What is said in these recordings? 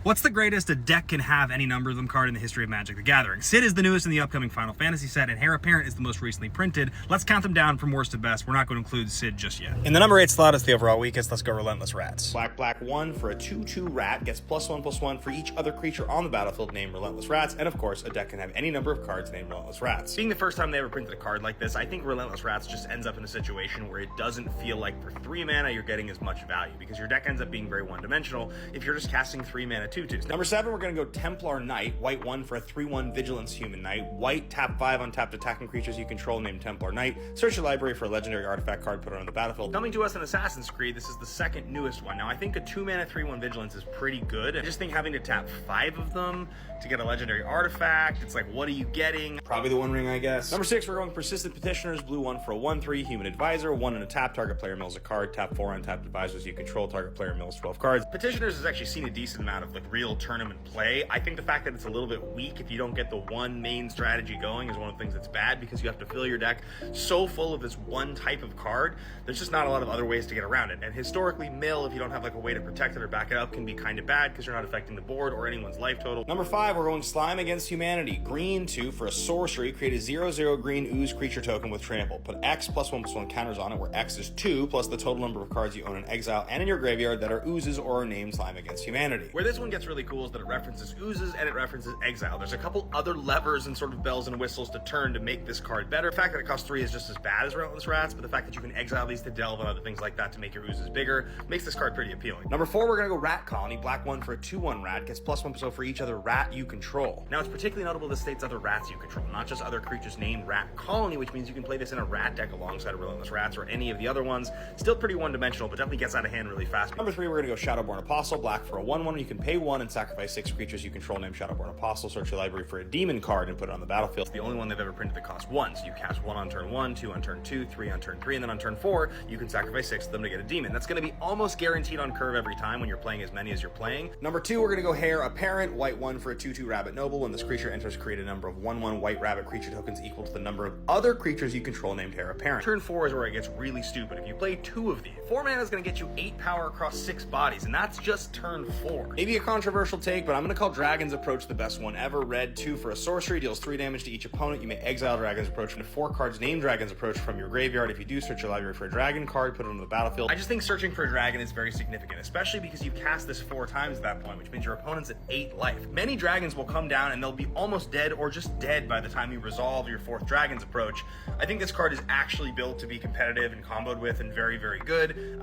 What's the greatest a deck can have any number of them card in the history of Magic the Gathering? Sid is the newest in the upcoming Final Fantasy set, and Heir Apparent is the most recently printed. Let's count them down from worst to best. We're not going to include Sid just yet. In the number 8 slot is the overall weakest. Let's go Relentless Rats. Black 1 for a 2/2 rat gets +1/+1 for each other creature on the battlefield named Relentless Rats, and of course, a deck can have any number of cards named Relentless Rats. Being the first time they ever printed a card like this, I think Relentless Rats just ends up in a situation where it doesn't feel like for 3 mana you're getting as much value, because your deck ends up being very one-dimensional if you're just casting 3 mana 2/2s. Number 7, we're going to go Templar Knight, white 1 for a 3/1 Vigilance Human Knight, white, tap 5 untapped attacking creatures you control named Templar Knight, search your library for a legendary artifact card, put it on the battlefield. Coming to us in Assassin's Creed, this is the second newest one. Now, I think a 2 mana 3/1 Vigilance is pretty good. I just think having to tap 5 of them to get a legendary artifact, it's like, what are you getting? Probably the One Ring, I guess. Number 6, we're going Persistent Petitioners, blue 1 for a 1/3 Human Advisor, 1 in a tap, target player mills a card, tap 4 untapped advisors you control, target player mills 12 cards. Petitioners has actually seen a decent amount of like real tournament play. I think the fact that it's a little bit weak if you don't get the one main strategy going is one of the things that's bad, because you have to fill your deck so full of this one type of card. There's just not a lot of other ways to get around it. And historically, mill, if you don't have like a way to protect it or back it up, can be kind of bad because you're not affecting the board or anyone's life total. Number 5, we're going Slime Against Humanity. Green 2 for a sorcery. Create a 0/0 green ooze creature token with trample. Put X +1/+1 counters on it, where X is 2 plus the total number of cards you own in exile and in your graveyard that are oozes or are named Slime Against Humanity. Where this one gets really cool is that it references oozes and it references exile. There's a couple other levers and sort of bells and whistles to turn to make this card better. The fact that it costs 3 is just as bad as Relentless Rats, but the fact that you can exile these to delve and other things like that to make your oozes bigger makes this card pretty appealing. Number 4, we're going to go Rat Colony. Black 1 for a 2/1 rat gets +1/+0 for each other rat you control. Now, it's particularly notable this states other rats you control, not just other creatures named Rat Colony, which means you can play this in a rat deck alongside of Relentless Rats or any of the other ones. Still pretty one-dimensional, but definitely gets out of hand really fast. Number 3, we're going to go Shadowborn Apostle. Black for a 1/1. You can pay 1 and sacrifice 6 creatures you control named Shadowborn Apostle. Search your library for a demon card and put it on the battlefield. It's the only one they've ever printed that costs 1. So you cast 1 on turn 1, 2 on turn 2, 3 on turn 3, and then on turn 4, you can sacrifice 6 of them to get a demon. That's going to be almost guaranteed on curve every time when you're playing as many as you're playing. Number 2, we're going to go Heir Apparent. White 1 for a 2/2 Rabbit Noble. When this creature enters, create a number of 1/1 white rabbit creature tokens equal to the number of other creatures you control named Heir Apparent. Turn 4 is where it gets really stupid. If you play 2 of these, 4 mana is going to get you 8 power across 6 bodies, and that's just turn 4. Maybe a controversial take, but I'm going to call Dragon's Approach the best one ever. Red 2 for a sorcery, deals 3 damage to each opponent. You may exile Dragon's Approach into 4 cards named Dragon's Approach from your graveyard. If you do, search your library for a dragon card, put it on the battlefield. I just think searching for a dragon is very significant, especially because you cast this 4 times at that point, which means your opponent's at 8 life. Many dragons will come down and they'll be almost dead or just dead by the time you resolve your 4th Dragon's Approach. I think this card is actually built to be competitive and comboed with and very, very good.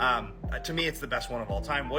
To me, it's the best one of all time.